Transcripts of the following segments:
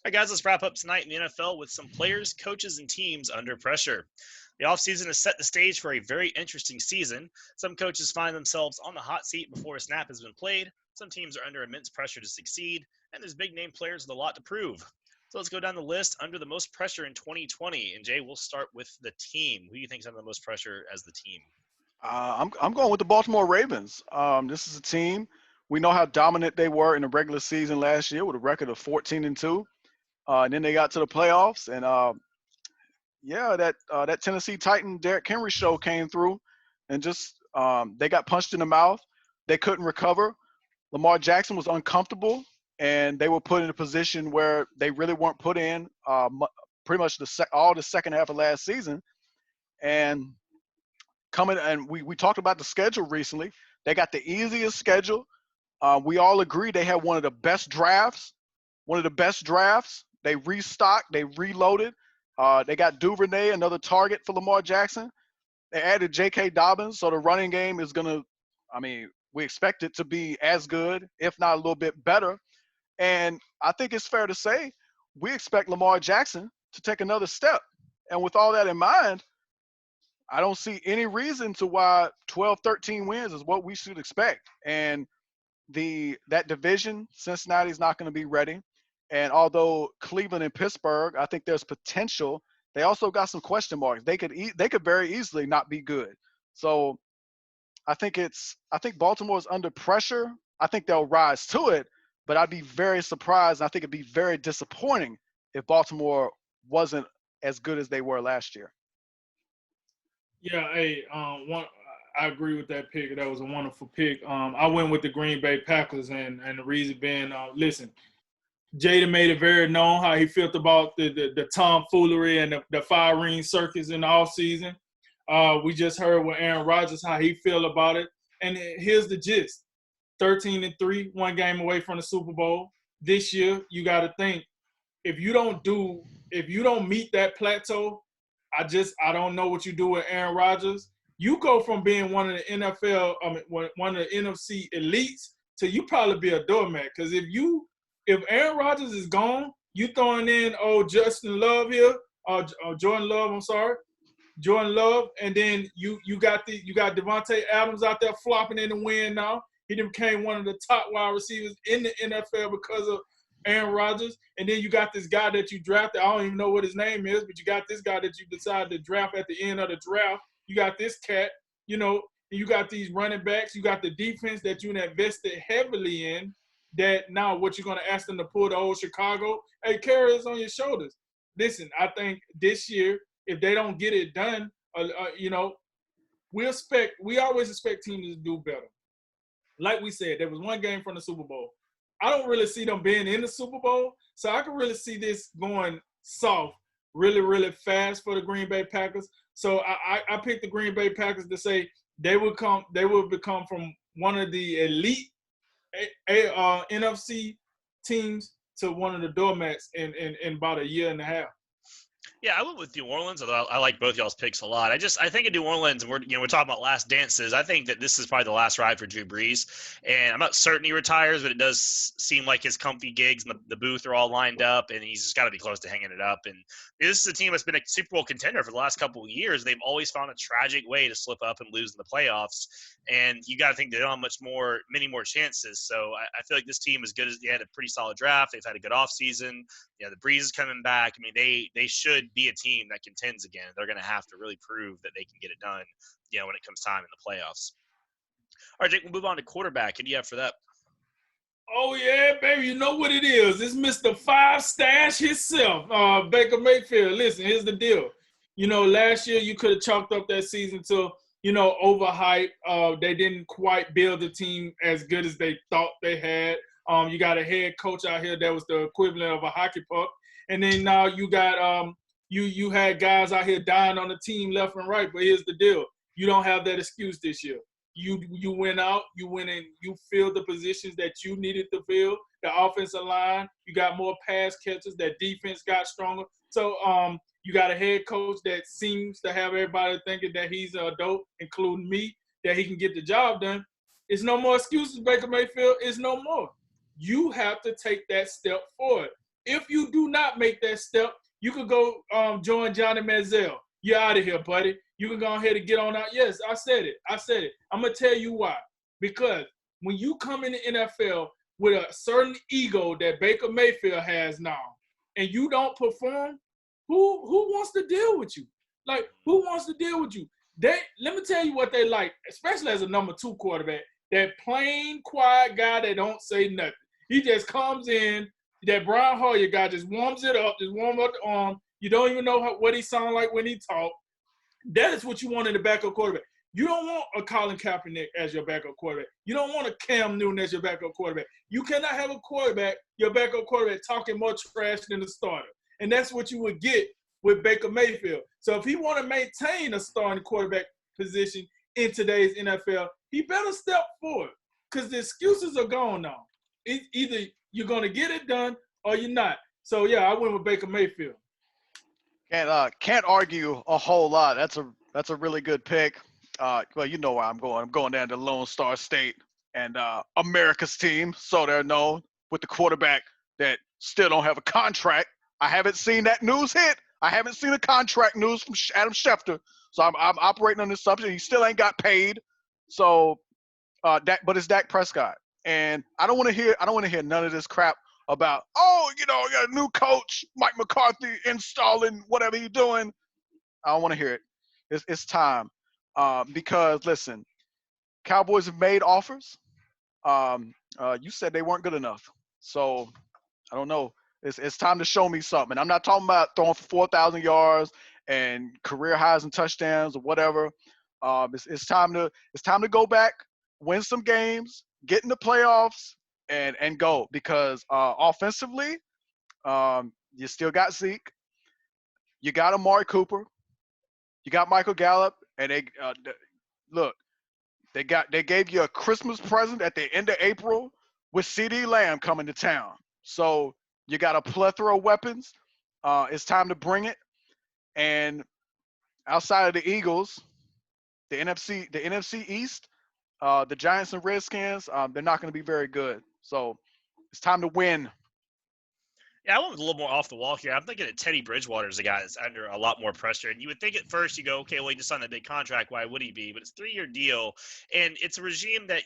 All right, guys, let's wrap up tonight in the NFL with some players, coaches, and teams under pressure. The offseason has set the stage for a very interesting season. Some coaches find themselves on the hot seat before a snap has been played. Some teams are under immense pressure to succeed, and there's big name players with a lot to prove. So let's go down the list under the most pressure in 2020. And Jay, we'll start with the team. Who do you think is under the most pressure as the team? I'm going with the Baltimore Ravens. This is a team. We know how dominant they were in the regular season last year with a record of 14-2. And then they got to the playoffs, and yeah, that Tennessee Titan Derrick Henry show came through, and just they got punched in the mouth. They couldn't recover. Lamar Jackson was uncomfortable, and they were put in a position where they really weren't put in pretty much all the second half of last season. And coming, and we talked about the schedule recently. They got the easiest schedule. We all agree they had one of the best drafts. One of the best drafts. They restocked. They reloaded. They got Duvernay, another target for Lamar Jackson. They added J.K. Dobbins, so the running game is going to, I mean, we expect it to be as good, if not a little bit better. And I think it's fair to say we expect Lamar Jackson to take another step. And with all that in mind, I don't see any reason to why 12, 13 wins is what we should expect. And that division, Cincinnati's not going to be ready. And although Cleveland and Pittsburgh, I think there's potential, they also got some question marks. They could very easily not be good. So I think Baltimore's under pressure. I think they'll rise to it, but I'd be very surprised. And I think it'd be very disappointing if Baltimore wasn't as good as they were last year. Yeah, hey, I agree with that pick. That was a wonderful pick. I went with the Green Bay Packers, and the reason being, listen, Jada made it very known how he felt about the tomfoolery and the fire ring circus in the offseason. We just heard with Aaron Rodgers how he feel about it. And here's the gist. 13-3, one game away from the Super Bowl. This year, you got to think, if you don't meet that plateau, I don't know what you do with Aaron Rodgers. You go from being one of the one of the NFC elites to you probably be a doormat. Because if Aaron Rodgers is gone, you throwing in Justin Love here, Jordan Love, I'm sorry, Jordan Love, and then you got Devontae Adams out there flopping in the wind now. He became one of the top wide receivers in the NFL because of Aaron Rodgers. And then you got this guy that you drafted. I don't even know what his name is, but you got this guy that you decided to draft at the end of the draft. You got this cat, you got these running backs. You got the defense that you invested heavily in, that now what you're going to ask them to pull the old Chicago? Hey, carry us on your shoulders. Listen, I think this year, if they don't get it done, we always expect teams to do better. Like we said, there was one game from the Super Bowl. I don't really see them being in the Super Bowl, so I can really see this going soft really, really fast for the Green Bay Packers. So I picked the Green Bay Packers to say they will become from one of the elite NFC teams to one of the doormats in about a year and a half. Yeah, I went with New Orleans, although I like both y'all's picks a lot. I think in New Orleans, and we're talking about last dances. I think that this is probably the last ride for Drew Brees, and I'm not certain he retires, but it does seem like his comfy gigs and the booth are all lined up, and he's just got to be close to hanging it up. And this is a team that's been a Super Bowl contender for the last couple of years. They've always found a tragic way to slip up and lose in the playoffs, and you got to think they don't have many more chances. So I feel like this team, as good as they had a pretty solid draft, they've had a good offseason. Yeah, the Breeze is coming back. I mean, they should be a team that contends again. They're going to have to really prove that they can get it done, when it comes time in the playoffs. All right, Jake, we'll move on to quarterback. Who do you have for that? Oh, yeah, baby. You know what it is. It's Mr. Five Stash himself, Baker Mayfield. Listen, here's the deal. Last year you could have chalked up that season to, overhype. They didn't quite build the team as good as they thought they had. You got a head coach out here that was the equivalent of a hockey puck. And then now you got you had guys out here dying on the team left and right. But here's the deal. You don't have that excuse this year. You went out, you went in, you filled the positions that you needed to fill. The offensive line, you got more pass catchers. That defense got stronger. So you got a head coach that seems to have everybody thinking that he's an adult, including me, that he can get the job done. It's no more excuses, Baker Mayfield. It's no more. You have to take that step forward. If you do not make that step, you could go join Johnny Manziel. You're out of here, buddy. You can go ahead and get on out. Yes, I said it. I'm going to tell you why. Because when you come in the NFL with a certain ego that Baker Mayfield has now, and you don't perform, who wants to deal with you? Like, who wants to deal with you? Let me tell you what they like, especially as a number 2 quarterback, that plain, quiet guy that don't say nothing. He just comes in, that Brian Hoyer guy just warms it up, just warm up the arm. You don't even know what he sound like when he talk. That is what you want in the backup quarterback. You don't want a Colin Kaepernick as your backup quarterback. You don't want a Cam Newton as your backup quarterback. You cannot have a quarterback, your backup quarterback, talking more trash than the starter. And that's what you would get with Baker Mayfield. So if he want to maintain a starting quarterback position in today's NFL, he better step forward because the excuses are gone now. Either you're going to get it done or you're not. So, yeah, I went with Baker Mayfield. Can't argue a whole lot. That's a really good pick. Well, you know where I'm going. I'm going down to Lone Star State and America's team, so they're known, with the quarterback that still don't have a contract. I haven't seen that news hit. I haven't seen the contract news from Adam Schefter. So I'm operating on this assumption he still ain't got paid. So but it's Dak Prescott, and I don't want to hear none of this crap about, you got a new coach, Mike McCarthy, installing whatever he's doing. I don't want to hear it. It's time. Because, listen, Cowboys have made offers. You said they weren't good enough. So, I don't know. It's time to show me something. I'm not talking about throwing for 4,000 yards and career highs and touchdowns or whatever. It's time to go back, win some games, get in the playoffs, and go. Because offensively, you still got Zeke. You got Amari Cooper. You got Michael Gallup. And they gave you a Christmas present at the end of April with CeeDee Lamb coming to town. So you got a plethora of weapons. It's time to bring it. And outside of the Eagles, the NFC East, the Giants and Redskins, they're not going to be very good. So it's time to win. Yeah, I went with a little more off the wall here. I'm thinking that Teddy Bridgewater is a guy that's under a lot more pressure. And you would think at first you go, okay, well, he just signed that big contract. Why would he be? But it's a 3-year deal. And it's a regime that,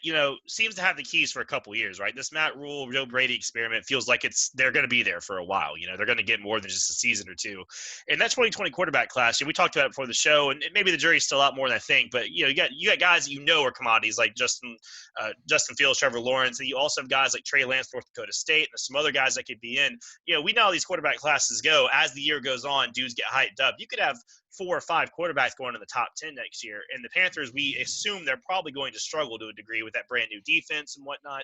seems to have the keys for a couple years, right? This Matt Rule, Joe Brady experiment feels like they're going to be there for a while. They're going to get more than just a season or two. And that 2020 quarterback class, we talked about it before the show, and maybe the jury's still out more than I think. But, you got guys that are commodities like Justin Fields, Trevor Lawrence. And you also have guys like Trey Lance, North Dakota State, and some other guys that could be in. We know how these quarterback classes go. As the year goes on, dudes get hyped up. You could have 4 or 5 quarterbacks going in the top 10 next year. And the Panthers, we assume they're probably going to struggle to a degree with that brand new defense and whatnot.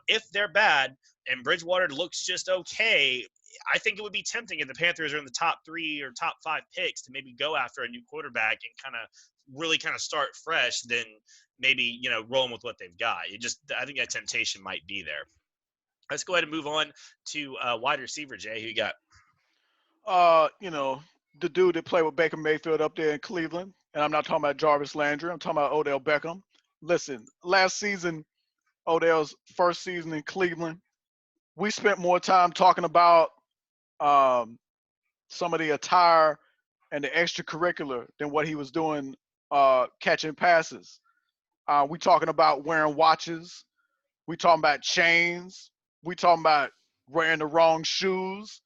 If they're bad and Bridgewater looks just okay, I think it would be tempting if the Panthers are in the top 3 or top 5 picks to maybe go after a new quarterback and really start fresh, then maybe, rolling with what they've got. I think that temptation might be there. Let's go ahead and move on to wide receiver, Jay. Who you got? The dude that played with Baker Mayfield up there in Cleveland. And I'm not talking about Jarvis Landry. I'm talking about Odell Beckham. Listen, last season, Odell's first season in Cleveland, we spent more time talking about some of the attire and the extracurricular than what he was doing catching passes. We talking about wearing watches. We talking about chains. We talking about wearing the wrong shoes.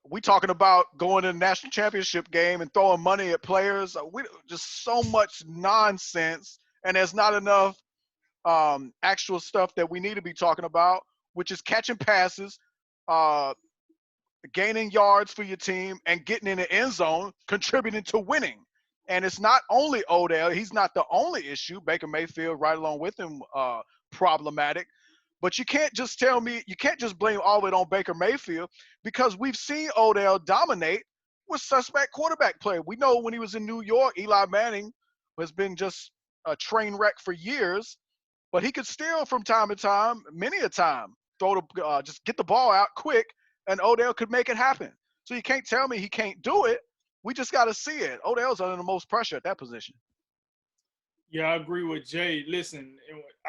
We talking about going to the national championship game and throwing money at players. Just so much nonsense, and there's not enough actual stuff that we need to be talking about, which is catching passes, gaining yards for your team, and getting in the end zone, contributing to winning. And it's not only Odell. He's not the only issue. Baker Mayfield, right along with him, problematic. But you can't just blame all of it on Baker Mayfield, because we've seen Odell dominate with suspect quarterback play. We know when he was in New York, Eli Manning has been just a train wreck for years, but he could still from time to time, many a time, just get the ball out quick, and Odell could make it happen. So you can't tell me he can't do it. We just got to see it. Odell's under the most pressure at that position. Yeah, I agree with Jay. Listen,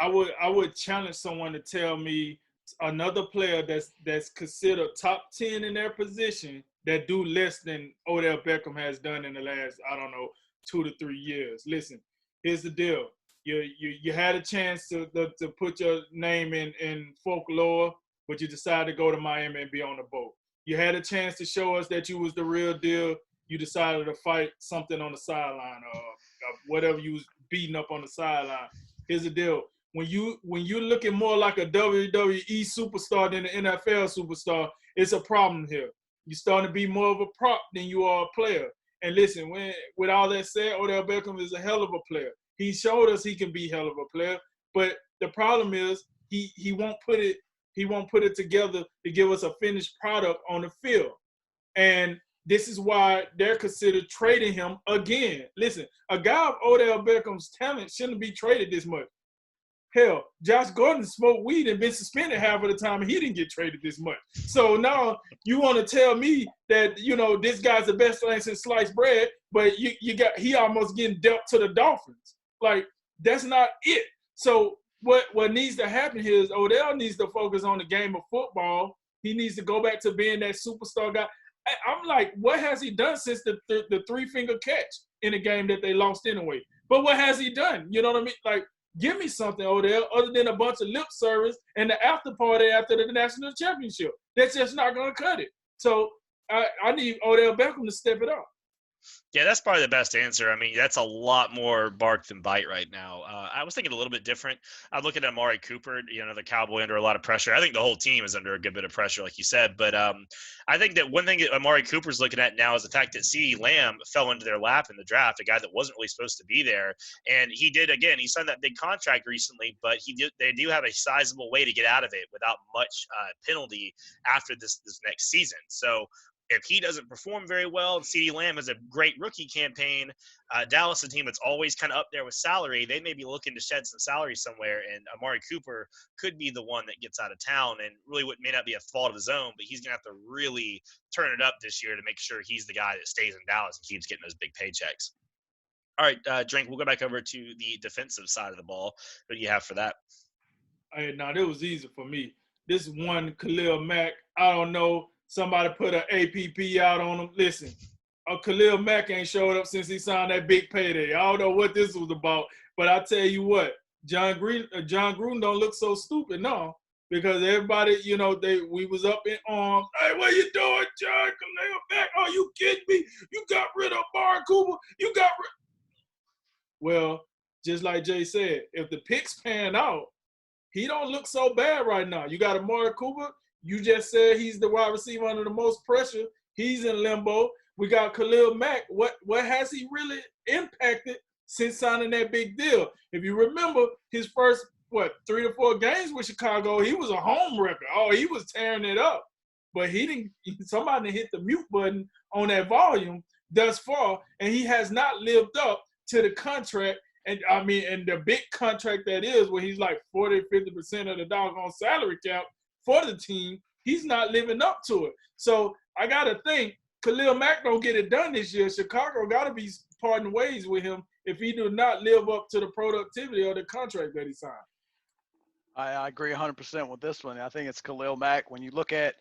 I would challenge someone to tell me another player that's considered top 10 in their position that do less than Odell Beckham has done in the last, I don't know, 2 to 3 years. Listen, here's the deal. You had a chance to put your name in folklore, but you decided to go to Miami and be on the boat. You had a chance to show us that you was the real deal. You decided to fight something on the sideline or whatever you was beating up on the sideline. Here's the deal. When you're looking more like a WWE superstar than an NFL superstar, it's a problem here. You're starting to be more of a prop than you are a player. And listen, with all that said, Odell Beckham is a hell of a player. He showed us he can be hell of a player, but the problem is he won't put it together to give us a finished product on the field. And this is why they're considered trading him again. Listen, a guy of Odell Beckham's talent shouldn't be traded this much. Hell, Josh Gordon smoked weed and been suspended half of the time, and he didn't get traded this much. So now you want to tell me that, this guy's the best thing since sliced bread, but he almost getting dealt to the Dolphins. Like, that's not it. So what needs to happen here is Odell needs to focus on the game of football. He needs to go back to being that superstar guy. I'm like, what has he done since the three-finger catch in a game that they lost anyway? But what has he done? You know what I mean? Like, give me something, Odell, other than a bunch of lip service and the after party after the national championship. That's just not going to cut it. So I need Odell Beckham to step it up. Yeah, that's probably the best answer. I mean, that's a lot more bark than bite right now. I was thinking a little bit different. I look at Amari Cooper, the Cowboy under a lot of pressure. I think the whole team is under a good bit of pressure, like you said. But I think that one thing that Amari Cooper's looking at now is the fact that CeeDee Lamb fell into their lap in the draft, a guy that wasn't really supposed to be there. And he signed that big contract recently, but they do have a sizable way to get out of it without much penalty after this next season. So if he doesn't perform very well, and CeeDee Lamb has a great rookie campaign, Dallas, a team that's always kind of up there with salary, they may be looking to shed some salary somewhere, and Amari Cooper could be the one that gets out of town, and really may not be a fault of his own, but he's going to have to really turn it up this year to make sure he's the guy that stays in Dallas and keeps getting those big paychecks. All right, Drink, we'll go back over to the defensive side of the ball. What do you have for that? Hey, now, it was easy for me. This one, Khalil Mack, I don't know. Somebody put an APP out on him. Listen, Khalil Mack ain't showed up since he signed that big payday. I don't know what this was about, but I tell you what, John Gruden don't look so stupid, no, because everybody, we was up in arms. Hey, what you doing, John? Khalil Mack? Oh, you kidding me? You got rid of Amari Cooper? Well, just like Jay said, if the picks pan out, he don't look so bad right now. You got Amari Cooper. You just said he's the wide receiver under the most pressure. He's in limbo. We got Khalil Mack. What has he really impacted since signing that big deal? If you remember his first, 3 to 4 games with Chicago, he was a home wrecker. Oh, he was tearing it up. But somebody hit the mute button on that volume thus far, and he has not lived up to the contract. And the big contract that is, where he's like 40, 50% of the doggone salary cap for the team, he's not living up to it. So I got to think Khalil Mack don't get it done this year. Chicago got to be parting ways with him if he do not live up to the productivity of the contract that he signed. I agree 100% with this one. I think it's Khalil Mack. When you look at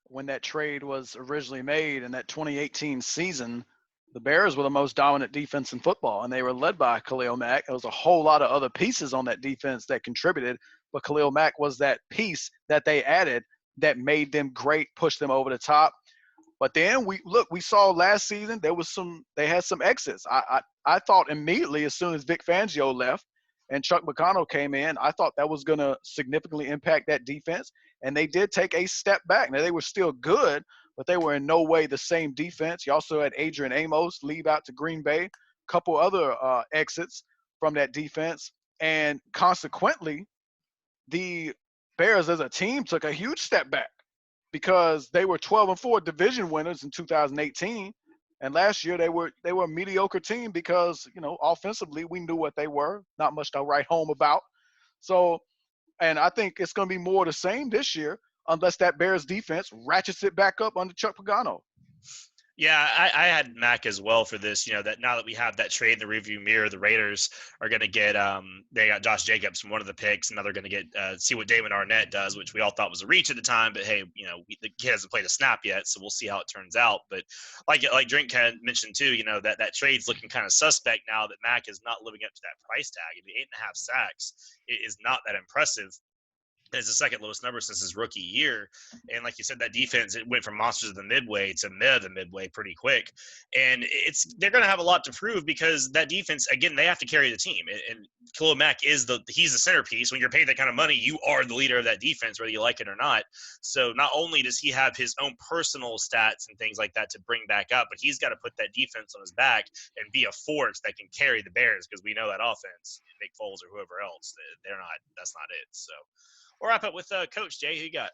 when that trade was originally made in that 2018 season, the Bears were the most dominant defense in football, and they were led by Khalil Mack. There was a whole lot of other pieces on that defense that contributed, but Khalil Mack was that piece that they added that made them great, pushed them over the top. But then we saw last season they had some exits. I thought immediately as soon as Vic Fangio left and Chuck McConnell came in, I thought that was going to significantly impact that defense, and they did take a step back. Now, they were still good, but they were in no way the same defense. You also had Adrian Amos leave out to Green Bay, a couple other exits from that defense, and consequently, the Bears as a team took a huge step back because they were 12-4 division winners in 2018, and last year they were a mediocre team because offensively we knew what they were, not much to write home about. So, and I think it's going to be more the same this year unless that Bears defense ratchets it back up under Chuck Pagano. Yeah, I had Mac as well for this. You know, that now that we have that trade in the rearview mirror, the Raiders are going to get they got Josh Jacobs from one of the picks, and now they're going to get see what Damon Arnett does, which we all thought was a reach at the time. But hey, you know, the kid hasn't played a snap yet, so we'll see how it turns out. But like Drink had mentioned too, you know, that trade's looking kind of suspect now that Mac is not living up to that price tag. I mean, 8.5 sacks is not that impressive. It's the second lowest number since his rookie year. And like you said, that defense, it went from monsters of the midway to mid of the midway pretty quick. And they're going to have a lot to prove because that defense, again, they have to carry the team. And Khalil Mack he's the centerpiece. When you're paid that kind of money, you are the leader of that defense, whether you like it or not. So not only does he have his own personal stats and things like that to bring back up, but he's got to put that defense on his back and be a force that can carry the Bears, because we know that offense, Nick Foles or whoever else, that's not it. So we'll wrap up with Coach Jay. Who you got?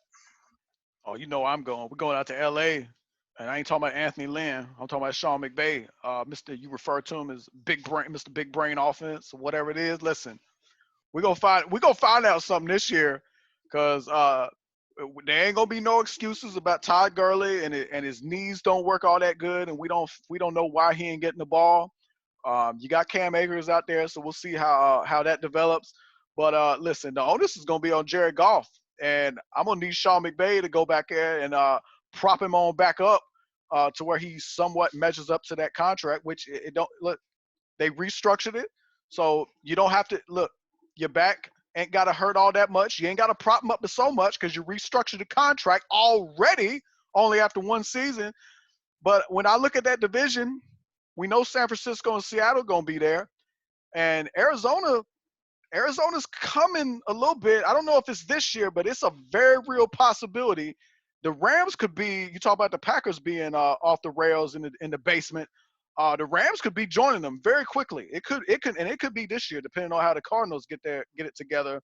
Oh, you know where I'm going. We're going out to L.A., and I ain't talking about Anthony Lynn. I'm talking about Sean McVay. You refer to him as Big Brain, Mr. Big Brain Offense, or whatever it is. Listen, we're gonna find out something this year, because there ain't gonna be no excuses about Todd Gurley and his knees don't work all that good, and we don't know why he ain't getting the ball. You got Cam Akers out there, so we'll see how that develops. But listen, the onus is gonna be on Jared Goff, and I'm gonna need Sean McVay to go back there and prop him on back up to where he somewhat measures up to that contract. Which it don't look. They restructured it, so you don't have to look. Your back ain't got to hurt all that much. You ain't got to prop him up to so much because you restructured the contract already, only after one season. But when I look at that division, we know San Francisco and Seattle gonna be there, and Arizona's coming a little bit. I don't know if it's this year, but it's a very real possibility. The Rams could be. You talk about the Packers being off the rails in the basement. The Rams could be joining them very quickly. It could be this year, depending on how the Cardinals get it together.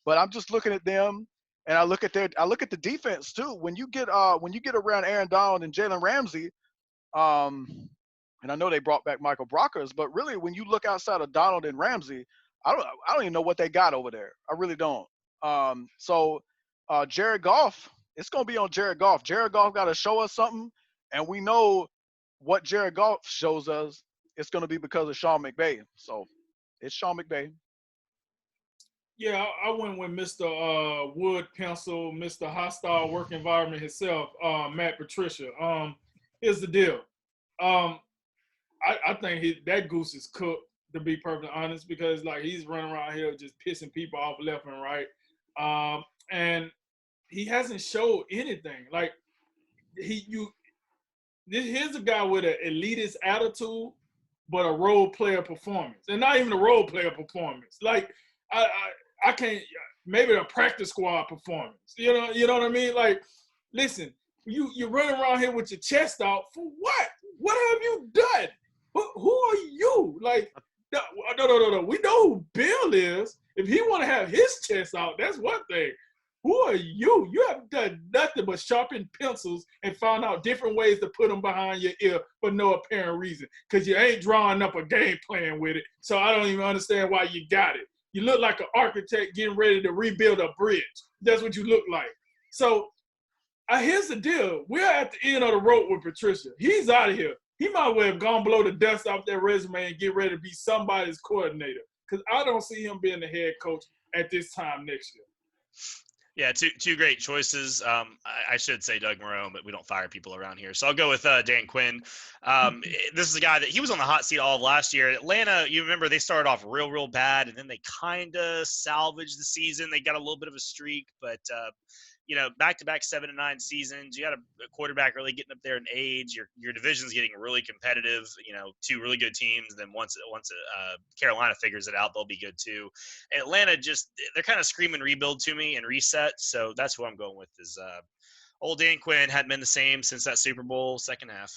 But I'm just looking at them, and I look at the defense too. When you get around Aaron Donald and Jalen Ramsey, and I know they brought back Michael Brockers, but really when you look outside of Donald and Ramsey, I don't even know what they got over there. I really don't. So Jared Goff, it's gonna be on Jared Goff. Jared Goff got to show us something, and we know what Jared Goff shows us. It's gonna be because of Sean McVay. So it's Sean McVay. Yeah, I went with Mr. Wood Pencil, Mr. Hostile Work Environment himself, Matt Patricia. Here's the deal. I think that goose is cooked, to be perfectly honest, because like he's running around here just pissing people off left and right, and he hasn't showed anything. Like here's a guy with an elitist attitude, but a role player performance, and not even a role player performance. Like I can't, maybe a practice squad performance. You know what I mean? Like, listen, you're running around here with your chest out for what? What have you done? Who are you? Like, no. We know who Bill is. If he want to have his chest out, that's one thing. Who are you? You haven't done nothing but sharpen pencils and found out different ways to put them behind your ear for no apparent reason, because you ain't drawing up a game plan with it. So I don't even understand why you got it. You look like an architect getting ready to rebuild a bridge. That's what you look like. So here's the deal. We're at the end of the road with Patricia. He's out of here. He might well have gone blow the dust off that resume and get ready to be somebody's coordinator, because I don't see him being the head coach at this time next year. Yeah, two great choices. I should say Doug Marrone, but we don't fire people around here. So I'll go with Dan Quinn. This is a guy that he was on the hot seat all of last year. Atlanta, you remember they started off real bad, and then they kind of salvaged the season. They got a little bit of a streak, but back-to-back 7-9 seasons. You got a quarterback really getting up there in age. Your division's getting really competitive. Two really good teams. Then once Carolina figures it out, they'll be good too. Atlanta they're kind of screaming rebuild to me and reset. So that's who I'm going with. Is old Dan Quinn hadn't been the same since that Super Bowl second half.